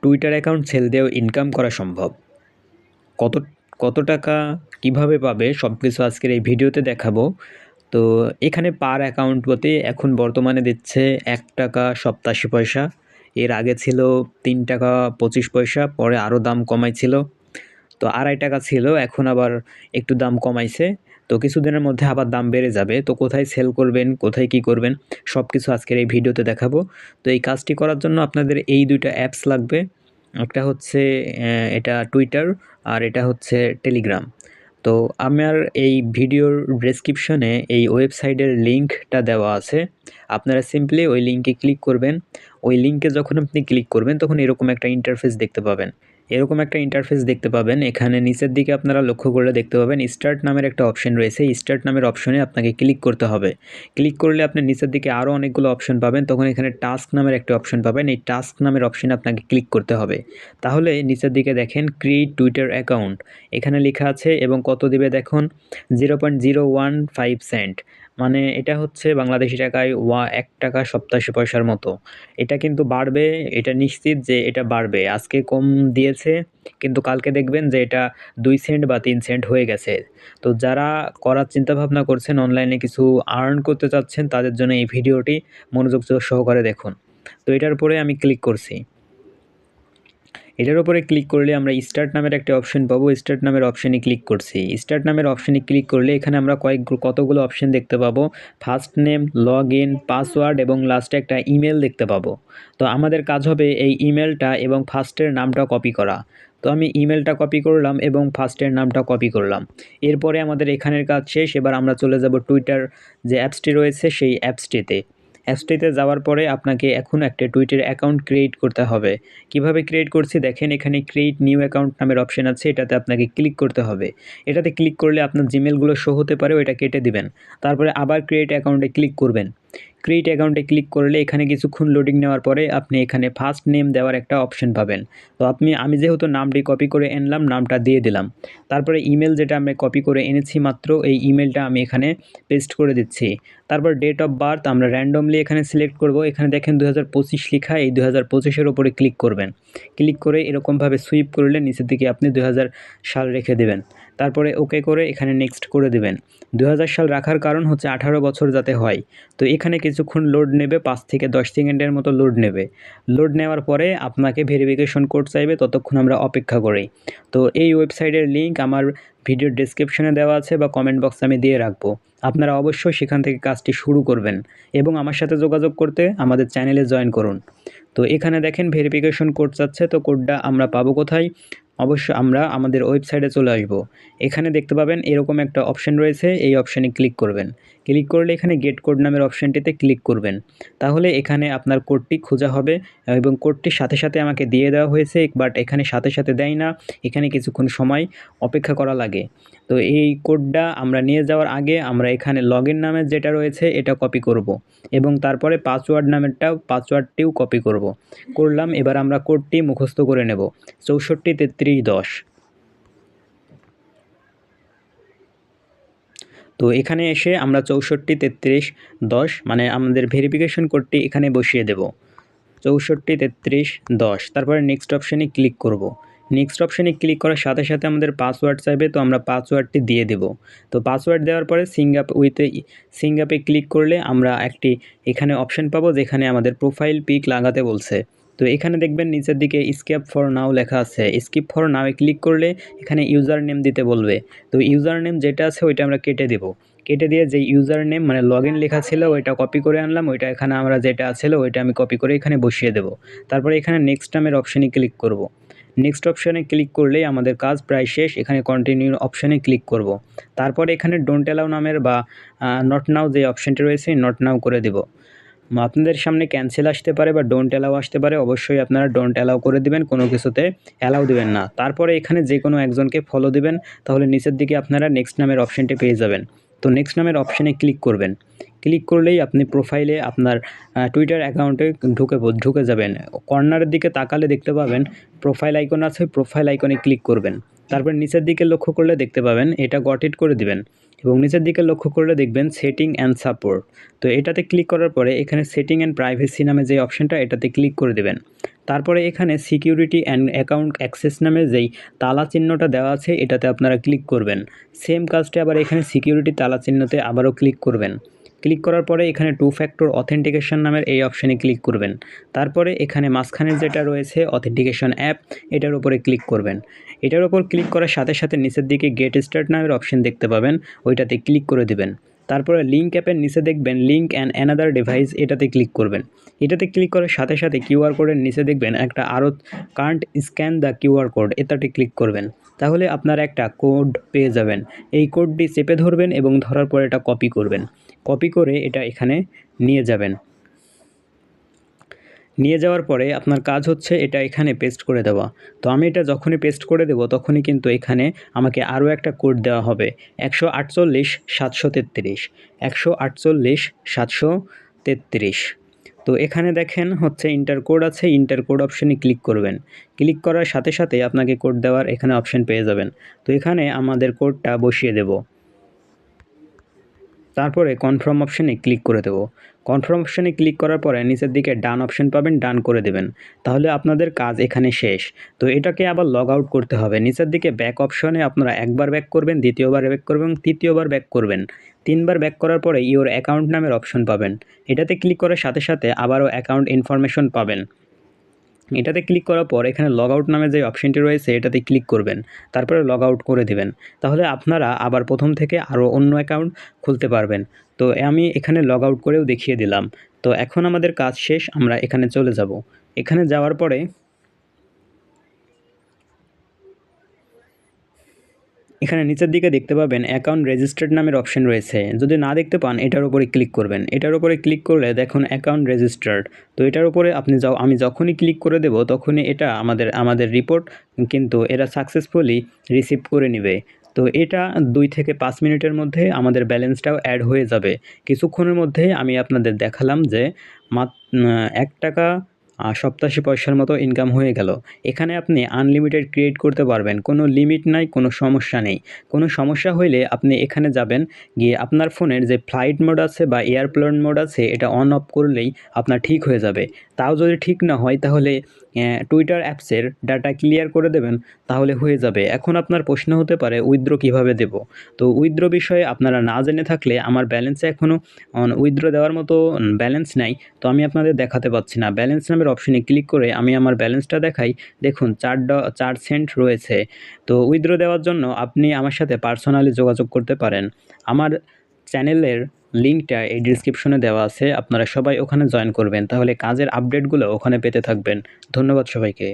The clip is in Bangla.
টুইটার অ্যাকাউন্ট সেল দিয়েও ইনকাম করা সম্ভব। কত কত টাকা কিভাবে পাবে সবকিছু আজকের এই ভিডিওতে দেখাবো। তো এখানে পার অ্যাকাউন্ট প্রতি এখন বর্তমানে দিচ্ছে ৳১.৮৭। এর আগে ছিল ৳৩.২৫, পরে আরও দাম কমাইছিল। তো ৳২.৫ ছিল, এখন আবার একটু দাম কমাইছে। তো কিছুদিনের মধ্যে আবার দাম বেড়ে যাবে। তো কোথায় সেল করবেন, কোথায় কি করবেন সবকিছু আজকের এই ভিডিওতে দেখাবো। তো এই কাজটি করার জন্য আপনাদের এই ২ টা অ্যাপস লাগবে। একটা হচ্ছে এটা টুইটার আর এটা হচ্ছে টেলিগ্রাম। তো আমার এই ভিডিওর ডেসক্রিপশনে এই ওয়েবসাইটের লিঙ্কটা দেওয়া আছে। আপনারা সিম্পলি ওই লিঙ্কে ক্লিক করবেন। ওই লিঙ্কে যখন আপনি ক্লিক করবেন তখন এরকম একটা ইন্টারফেস দেখতে পাবেন। এরকম একটা ইন্টারফেস দেখতে পাবেন। এখানে নিচের দিকে আপনারা লক্ষ্য করলে দেখতে পাবেন স্টার্ট নামের একটা অপশন রয়েছে। স্টার্ট নামের অপশনে আপনাকে ক্লিক করতে হবে। ক্লিক করলে আপনি নিচের দিকে আরও অনেকগুলো অপশন পাবেন। তখন এখানে টাস্ক নামের একটা অপশন পাবেন। এই টাস্ক নামের অপশনে আপনাকে ক্লিক করতে হবে। তাহলে নিচের দিকে দেখেন ক্রিয়েট টুইটার অ্যাকাউন্ট এখানে লেখা আছে এবং কত দিবে দেখুন 0.015 সেন্ট। মানে এটা হচ্ছে বাংলাদেশি টাকায় ৳১.৮৭ মতো। এটা কিন্তু বাড়বে, এটা নিশ্চিত যে এটা বাড়বে। আজকে কম দিয়েছে কিন্তু কালকে দেখবেন যে এটা ২ সেন্ট বা ৩ সেন্ট হয়ে গেছে। তো যারা করার চিন্তাভাবনা করছেন, অনলাইনে কিছু আর্ন করতে চাচ্ছেন তাদের জন্য এই ভিডিওটি মনোযোগ সহকারে দেখুন। তো এটার উপরে আমি ক্লিক করছি। এটার উপরে ক্লিক করলে আমরা স্টার্ট নামের একটা অপশন পাবো। স্টার্ট নামের অপশনে ক্লিক করছি। স্টার্ট নামের অপশনে ক্লিক করলে এখানে আমরা কতগুলো অপশন দেখতে পাবো। ফার্স্ট নেম, লগইন, পাসওয়ার্ড এবং লাস্টে একটা ইমেল দেখতে পাবো। তো আমাদের কাজ হবে এই ইমেলটা এবং ফার্স্টের নামটা কপি করা। তো আমি ইমেলটা কপি করলাম এবং ফার্স্টের নামটা কপি করলাম। এরপরে আমাদের এখানের কাজ শেষ। এবার আমরা চলে যাব টুইটার যে অ্যাপসটি রয়েছে সেই অ্যাপসটিতে। অ্যাপসটিতে যাওয়ার পরে আপনাকে এখন একটা টুইটার অ্যাকাউন্ট ক্রিয়েট করতে হবে। কিভাবে ক্রিয়েট করছি দেখেন, এখানে ক্রিয়েট নিউ অ্যাকাউন্ট নামের অপশন আছে, এটাতে আপনাকে ক্লিক করতে হবে। এটাতে ক্লিক করলে আপনার জিমেলগুলো শো হতে পারে, ওইটা কেটে দিবেন। তারপরে আবার ক্রিয়েট অ্যাকাউন্টে ক্লিক করবেন। ক্রিয়েট অ্যাকাউন্টে ক্লিক করলে এখানে কিছুক্ষণ লোডিং নেওয়ার পরে আপনি এখানে ফার্স্ট নেম দেওয়ার একটা অপশন পাবেন। তো আমি যেহেতু নামটি কপি করে আনলাম, নামটা দিয়ে দিলাম। তারপরে ইমেল যেটা আমি কপি করে এনেছি মাত্র, এই ইমেলটা আমি এখানে পেস্ট করে দিচ্ছি। তারপর ডেট অফ বার্থ আমরা র্যান্ডমলি এখানে সিলেক্ট করব। এখানে দেখেন 2025 লেখা, এই 2025 এর উপরে ক্লিক করবেন। ক্লিক করে এরকমভাবে সুইপ করলে নিচের দিকে আপনি 2000 সাল রেখে দেবেন। তারপরে ওকে করে এখানে নেক্সট করে দেবেন। 2000 সাল রাখার কারণ হচ্ছে 18 বছর যাতে হয়। তো এখানে কিছুক্ষণ লোড নেবে, 5 থেকে 10 সেকেন্ডের মতো লোড নেবে। লোড নেওয়ার পরে আপনাকে ভেরিফিকেশন কোড চাইবে, ততক্ষণ আমরা অপেক্ষা করি। তো এই ওয়েবসাইটের লিঙ্ক আমার ভিডিওর ডেসক্রিপশনে দেওয়া আছে বা কমেন্ট বক্সে আমি দিয়ে রাখবো। আপনারা অবশ্যই সেখান থেকে কাজটি শুরু করবেন এবং আমার সাথে যোগাযোগ করতে আমাদের চ্যানেলে জয়েন করুন। তো এখানে দেখেন ভেরিফিকেশন কোড চাচ্ছে, তো কোডটা আমরা পাবো কোথায়? অবশ্যই আমরা আমাদের ওয়েবসাইটে চলে আসব। এখানে দেখতে পাবেন এরকম একটা অপশন রয়েছে, এই অপশানে ক্লিক করবেন। ক্লিক করলে এখানে গেট কোড নামের অপশানটিতে ক্লিক করবেন। তাহলে এখানে আপনার কোডটি খোঁজা হবে এবং কোডটি সাথে সাথে আমাকে দিয়ে দেওয়া হয়েছে, বাট এখানে সাথে সাথে দেয় না, এখানে কিছুক্ষণ সময় অপেক্ষা করা লাগে। তো এই কোডটা আমরা নিয়ে যাওয়ার আগে আমরা এখানে লগইন নামের যেটা রয়েছে এটা কপি করব এবং তারপরে পাসওয়ার্ডটিও কপি করলাম। এবার আমরা কোডটি মুখস্থ করে নেব 643310। তো এখানে এসে আমরা 643310 মানে আমাদের ভেরিফিকেশন কোডটি এখানে বসিয়ে দেব 643310। তারপরে নেক্সট অপশানে ক্লিক করব। নেক্সট অপশানে ক্লিক করার সাথে সাথে আমাদের পাসওয়ার্ড চাইবে, তো আমরা পাসওয়ার্ডটি দিয়ে দেব। তো পাসওয়ার্ড দেওয়ার পরে সিঙ্ক আপে ক্লিক করলে আমরা একটি এখানে অপশান পাবো যেখানে আমাদের প্রোফাইল পিক লাগাতে বলছে। তো এখানে দেখবেন নিচের দিকে স্কিপ ফর নাও লেখা আছে। স্কিপ ফর নাও ক্লিক করলে এখানে ইউজার নেম দিতে বলবে। তো ইউজার নেম যেটা আছে ওইটা আমরা কেটে দেব। কেটে দিয়ে যে ইউজার নেম মানে লগইন লেখা ছিল ওইটা কপি করে আনলাম, ওইটা এখানে আমরা যেটা ছিল ওইটা আমি কপি করে এখানে বসিয়ে দেব। তারপরে এখানে নেক্সট নামের অপশানে ক্লিক করব। নেক্সট অপশানে ক্লিক করলেই আমাদের কাজ প্রায় শেষ। এখানে কন্টিনিউ অপশানে ক্লিক করব। তারপরে এখানে ডোন্ট অ্যালাউ নামের বা নট নাও যে অপশানটি রয়েছে নট নাও করে দেব। আপনাদের সামনে ক্যান্সেল আসতে পারে বা ডোন্ট অ্যালাউ আসতে পারে, অবশ্যই আপনারা ডোন্ট অ্যালাউ করে দিবেন, কোনো কিছুতে অ্যালাউ দিবেন না। তারপরে এখানে যে কোনো একজনকে ফলো দিবেন, তাহলে নিচের দিকে আপনারা নেক্সট নামের অপশানটি পেয়ে যাবেন। তো নেক্সট নামের অপশানে ক্লিক করবেন। ক্লিক করলেই আপনি প্রোফাইলে আপনার টুইটার অ্যাকাউন্টে ঢুকে যাবেন। কর্নারের দিকে তাকালে দেখতে পাবেন প্রোফাইল আইকন আছে, প্রোফাইল আইকনে ক্লিক করবেন। তারপর নিচের দিকে লক্ষ্য করলে দেখতে পাবেন এটা গট ইট করে দিবেন এবং নিচের দিকে লক্ষ্য করলে দেখবেন সেটিং অ্যান্ড সাপোর্ট। তো এটাতে ক্লিক করার পরে এখানে সেটিং অ্যান্ড প্রাইভেসি নামে যে অপশনটা এটাতে ক্লিক করে দেবেন। তারপরে এখানে সিকিউরিটি অ্যান্ড অ্যাকাউন্ট অ্যাক্সেস নামে যেই তালা চিহ্নটা দেওয়া আছে এটাতে আপনারা ক্লিক করবেন। সেম কাজটা আবার এখানে সিকিউরিটি তালা চিহ্নতে আবারও ক্লিক করবেন। ক্লিক করার পরে এখানে 2 ফ্যাক্টর অথেন্টিকেশন নামের এই অপশানে ক্লিক করবেন। তারপরে এখানে মাঝখানে যেটা রয়েছে অথেন্টিকেশন অ্যাপ এটার উপরে ক্লিক করবেন। এটার উপর ক্লিক করার সাথে সাথে নিচের দিকে গেট স্টার্ট নামের অপশন দেখতে পাবেন, ওইটাতে ক্লিক করে দিবেন। তারপরে লিঙ্ক অ্যাপের নিচে দেখবেন লিঙ্ক অ্যান্ড অ্যানাদার ডিভাইস এটাতে ক্লিক করবেন। এটাতে ক্লিক করার সাথে সাথে কিউআর কোডের নিচে দেখবেন একটা আরও কান্ট স্ক্যান দ্য কিউআর কোড এটাতে ক্লিক করবেন। তাহলে আপনারা একটা কোড পেয়ে যাবেন। এই কোডটি চেপে ধরবেন এবং ধরার পরে এটা কপি করবেন। কপি করে এটা এখানে নিয়ে যাবেন। নিয়ে যাওয়ার পরে আপনার কাজ হচ্ছে এটা এখানে পেস্ট করে দেওয়া। তো আমি এটা যখনই পেস্ট করে দেব তখনই কিন্তু এখানে আমাকে আরও একটা কোড দেওয়া হবে 148 733 148 733। তো এখানে দেখেন হচ্ছে ইন্টার কোড আছে, ইন্টার কোড অপশানে ক্লিক করবেন। ক্লিক করার সাথে সাথে আপনাকে কোড দেওয়ার এখানে অপশান পেয়ে যাবেন। তো এখানে আমাদের কোডটা বসিয়ে দেব। তারপরে কনফার্ম অপশানে ক্লিক করে দেব। কনফার্ম অপশানে ক্লিক করার পরে নিচের দিকে ডান অপশান পাবেন, ডান করে দেবেন। তাহলে আপনাদের কাজ এখানে শেষ। তো এটাকে আবার লগ আউট করতে হবে। নিচের দিকে ব্যাক অপশানে আপনারা একবার ব্যাক করবেন, দ্বিতীয়বার ব্যাক করবেন, তৃতীয়বার ব্যাক করবেন। 3 বার ব্যাক করার পরে ইওর অ্যাকাউন্ট নামের অপশন পাবেন। এটাতে ক্লিক করার সাথে সাথে আবারও অ্যাকাউন্ট ইনফরমেশন পাবেন। এটাতে ক্লিক করার পর এখানে লগ আউট নামে যে অপশনটি রয়েছে এটাতে ক্লিক করবেন। তারপরে লগ আউট করে দিবেন। তাহলে আপনারা আবার প্রথম থেকে আরও অন্য অ্যাকাউন্ট খুলতে পারবেন। তো আমি এখানে লগ আউট করেও দেখিয়ে দিলাম। তো এখন আমাদের কাজ শেষ, আমরা এখানে চলে যাব। এখানে যাওয়ার পরে এখানে নিচের দিকে দেখতে পাবেন অ্যাকাউন্ট রেজিস্টার্ড নামের অপশন রয়েছে। যদি না দেখতে পান এটার উপরে ক্লিক করবেন। এটার উপরে ক্লিক করলে দেখুন অ্যাকাউন্ট রেজিস্টার্ড। তো এটার উপরে আমি যখনই ক্লিক করে দেব তখনই এটা আমাদের রিপোর্ট কিন্তু এরা সাকসেসফুলি রিসিভ করে নেবে। তো এটা 2 থেকে 5 মিনিটের মধ্যে আমাদের ব্যালেন্সটাও অ্যাড হয়ে যাবে। কিছুক্ষণের মধ্যে আমি আপনাদের দেখালাম যে ৳1 87 পয়সার মতো ইনকাম হয়ে গেল। এখানে আপনি আনলিমিটেড ক্রিয়েট করতে পারবেন। কোনো লিমিট নাই, কোনো সমস্যা নেই। কোনো সমস্যা হইলে আপনি এখানে যাবেন, গিয়ে আপনার ফোনের যে ফ্লাইট মোড আছে বা এয়ারপ্লেন মোড আছে এটা অন অফ করলেই আপনার ঠিক হয়ে যাবে। তাও যদি ঠিক না হয় তাহলে টুইটার অ্যাপসের ডাটা ক্লিয়ার করে দেবেন, তাহলে হয়ে যাবে। এখন আপনার প্রশ্ন হতে পারে উইথড্র কীভাবে দেব? তো উইথড্র বিষয়ে আপনারা না জেনে থাকলে আমার ব্যালেন্সে এখনও উইথড্র দেওয়ার মতো ব্যালেন্স নাই। তো আমি আপনাদের দেখাতে পাচ্ছি না। ব্যালেন্স নামের অপশনে ক্লিক করে আমি আমার ব্যালেন্সটা দেখাই। দেখুন 4 সেন্ট রয়েছে। তো উইথড্র দেওয়ার জন্য আপনি আমার সাথে পার্সোনালি যোগাযোগ করতে পারেন। আমার চ্যানেলের লিঙ্কটা এই ডেসক্রিপশনে দেওয়া আছে। আপনারা সবাই ওখানে জয়েন করবেন। তাহলে কাজের আপডেটগুলো ওখানে পেতে থাকবেন। ধন্যবাদ সবাইকে।